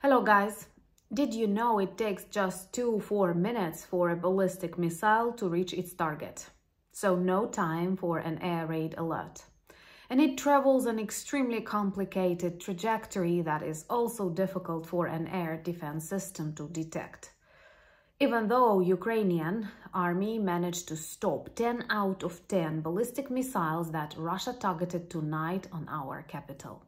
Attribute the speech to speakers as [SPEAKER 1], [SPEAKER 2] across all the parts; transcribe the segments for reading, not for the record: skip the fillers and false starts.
[SPEAKER 1] Hello guys, did you know it takes just 4 minutes for a ballistic missile to reach its target? So no time for an air raid alert. And it travels an extremely complicated trajectory that is also difficult for an air defense system to detect. Even though Ukrainian army managed to stop 10 out of 10 ballistic missiles that Russia targeted tonight on our capital.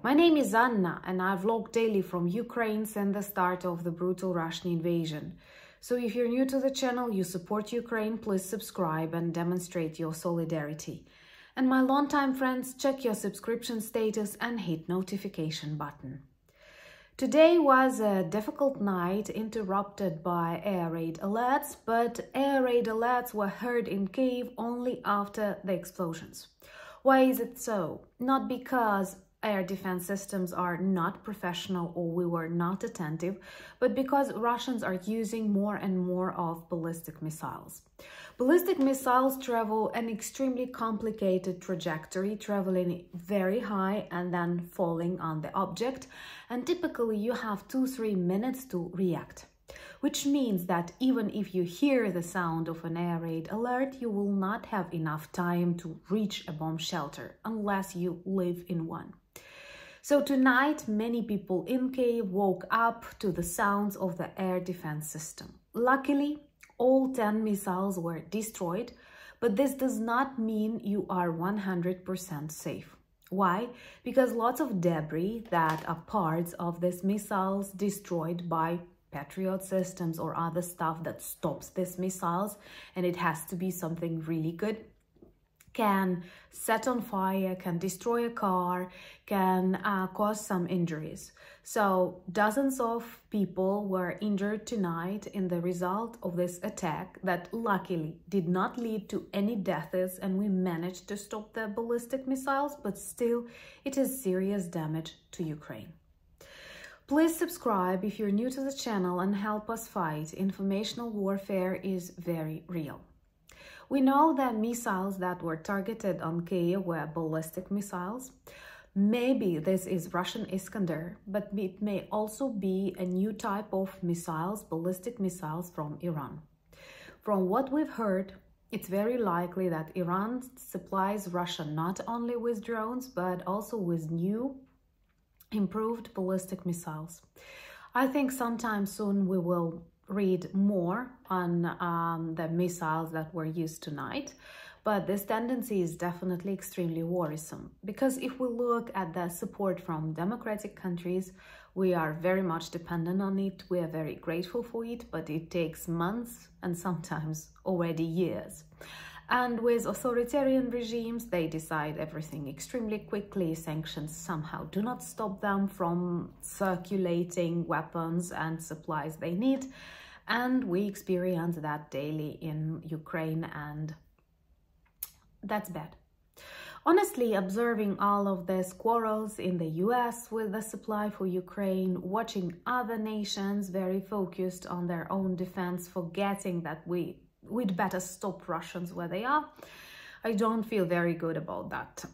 [SPEAKER 1] My name is Anna and I vlog daily from Ukraine since the start of the brutal Russian invasion. So if you're new to the channel, you support Ukraine, please subscribe and demonstrate your solidarity. And my longtime friends, check your subscription status and hit notification button. Today was a difficult night interrupted by air raid alerts, but air raid alerts were heard in Kyiv only after the explosions. Why is it so? Not because air defense systems are not professional or we were not attentive, but because Russians are using more and more of ballistic missiles. Ballistic missiles travel an extremely complicated trajectory, traveling very high and then falling on the object, and typically you have 2-3 minutes to react. Which means that even if you hear the sound of an air raid alert, you will not have enough time to reach a bomb shelter unless you live in one. So tonight, many people in Kyiv woke up to the sounds of the air defense system. Luckily, all 10 missiles were destroyed, but this does not mean you are 100% safe. Why? Because lots of debris that are parts of these missiles destroyed by Patriot systems or other stuff that stops these missiles, and it has to be something really good, can set on fire, can destroy a car, can cause some injuries. So dozens of people were injured tonight in the result of this attack that luckily did not lead to any deaths, and we managed to stop the ballistic missiles, but still it is serious damage to Ukraine. Please subscribe if you're new to the channel and help us fight. Informational warfare is very real. We know that missiles that were targeted on Kyiv were ballistic missiles. Maybe this is Russian Iskander, but it may also be a new type of missiles, ballistic missiles from Iran. From what we've heard, it's very likely that Iran supplies Russia not only with drones, but also with new, improved ballistic missiles. I think sometime soon we will read more on the missiles that were used tonight, but this tendency is definitely extremely worrisome, because if we look at the support from democratic countries, we are very much dependent on it, we are very grateful for it, but it takes months and sometimes already years. And with authoritarian regimes, they decide everything extremely quickly. Sanctions somehow do not stop them from circulating weapons and supplies they need. And we experience that daily in Ukraine, and that's bad. Honestly, observing all of these quarrels in the US with the supply for Ukraine, watching other nations very focused on their own defense, forgetting that we'd better stop Russians where they are, I don't feel very good about that.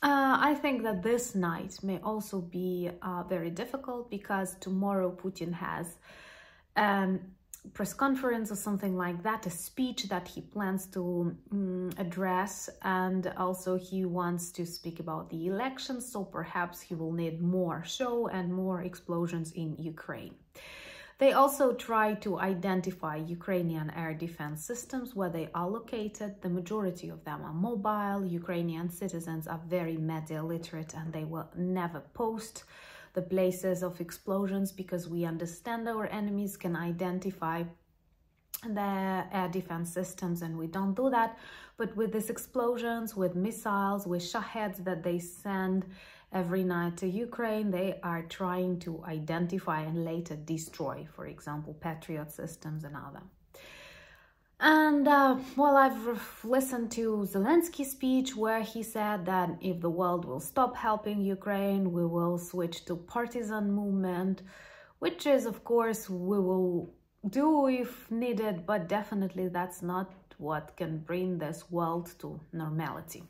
[SPEAKER 1] I think that this night may also be very difficult, because tomorrow Putin has press conference or something like that, a speech that he plans to address, and also he wants to speak about the elections, so perhaps he will need more show and more explosions in Ukraine. They also try to identify Ukrainian air defense systems, where they are located. The majority of them are mobile. Ukrainian citizens are very media literate and they will never post the places of explosions, because we understand our enemies can identify the air defense systems and we don't do that. But with these explosions, with missiles, with Shaheds that they send every night to Ukraine, they are trying to identify and later destroy, for example, Patriot systems and other. And well, I've listened to Zelensky's speech where he said that if the world will stop helping Ukraine, we will switch to partisan movement, which is, of course, we will do if needed, but definitely that's not what can bring this world to normality.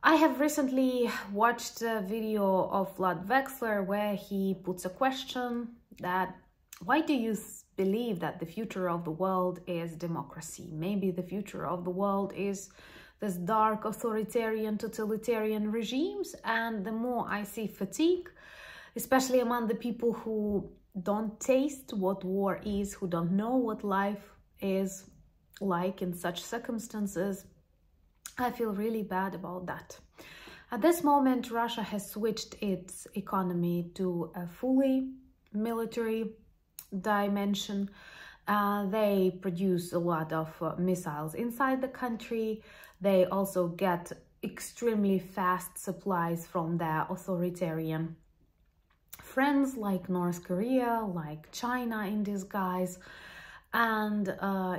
[SPEAKER 1] I have recently watched a video of Vlad Wexler where he puts a question that, why do you believe that the future of the world is democracy? Maybe the future of the world is this dark authoritarian totalitarian regimes. And the more I see fatigue, especially among the people who don't taste what war is, who don't know what life is like in such circumstances, I feel really bad about that. At this moment, Russia has switched its economy to a fully military dimension. They produce a lot of missiles inside the country. They also get extremely fast supplies from their authoritarian friends like North Korea, like China in disguise, and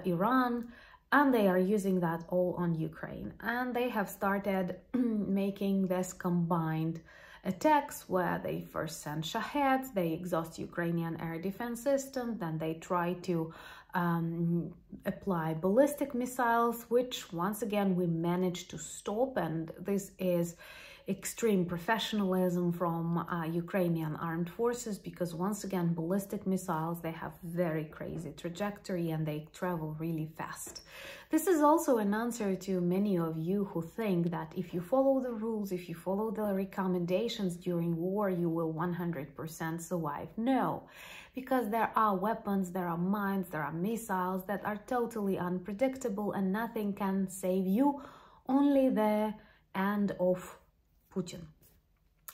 [SPEAKER 1] Iran. And they are using that all on Ukraine. And they have started making this combined attacks where they first send Shaheds, they exhaust Ukrainian air defense system, then they try to apply ballistic missiles, which once again we managed to stop. And this is extreme professionalism from Ukrainian armed forces, because once again ballistic missiles, they have very crazy trajectory and they travel really fast. This is also an answer to many of you who think that if you follow the rules, if you follow the recommendations during war, you will 100% survive. No, because there are weapons, there are mines, there are missiles that are totally unpredictable and nothing can save you, only the end of Putin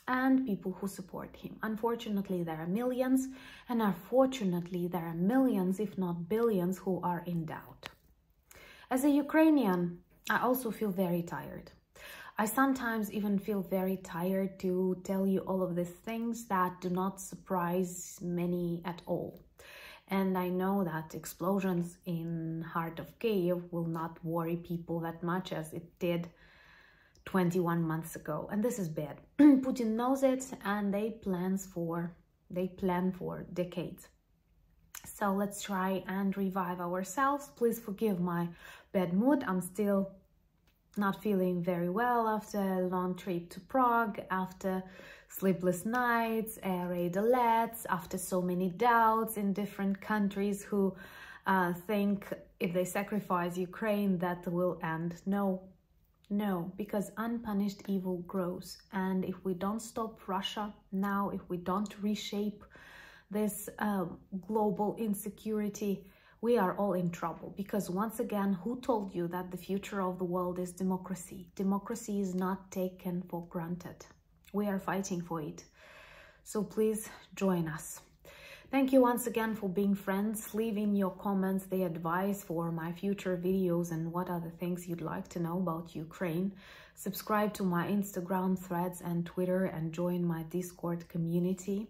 [SPEAKER 1] and people who support him. Unfortunately, there are millions, and unfortunately, there are millions, if not billions, who are in doubt. As a Ukrainian, I also feel very tired. I sometimes even feel very tired to tell you all of these things that do not surprise many at all. And I know that explosions in heart of Kyiv will not worry people that much as it did 21 months ago, and this is bad. Putin knows it, and they plan for decades. So let's try and revive ourselves. Please forgive my bad mood. I'm still not feeling very well after a long trip to Prague, after sleepless nights, air raid alerts, after so many doubts in different countries who think if they sacrifice Ukraine that will end. No, because unpunished evil grows. And if we don't stop Russia now, if we don't reshape this global insecurity, we are all in trouble. Because once again, who told you that the future of the world is democracy? Democracy is not taken for granted. We are fighting for it. So please join us. Thank you once again for being friends. Leave in your comments the advice for my future videos and what are the things you'd like to know about Ukraine. Subscribe to my Instagram, Threads and Twitter, and join my Discord community.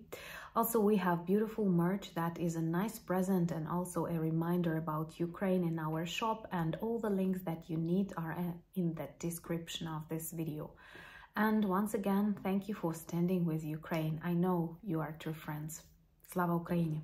[SPEAKER 1] Also, we have beautiful merch that is a nice present and also a reminder about Ukraine in our shop, and all the links that you need are in the description of this video. And once again, thank you for standing with Ukraine. I know you are true friends. Slava Ukraini!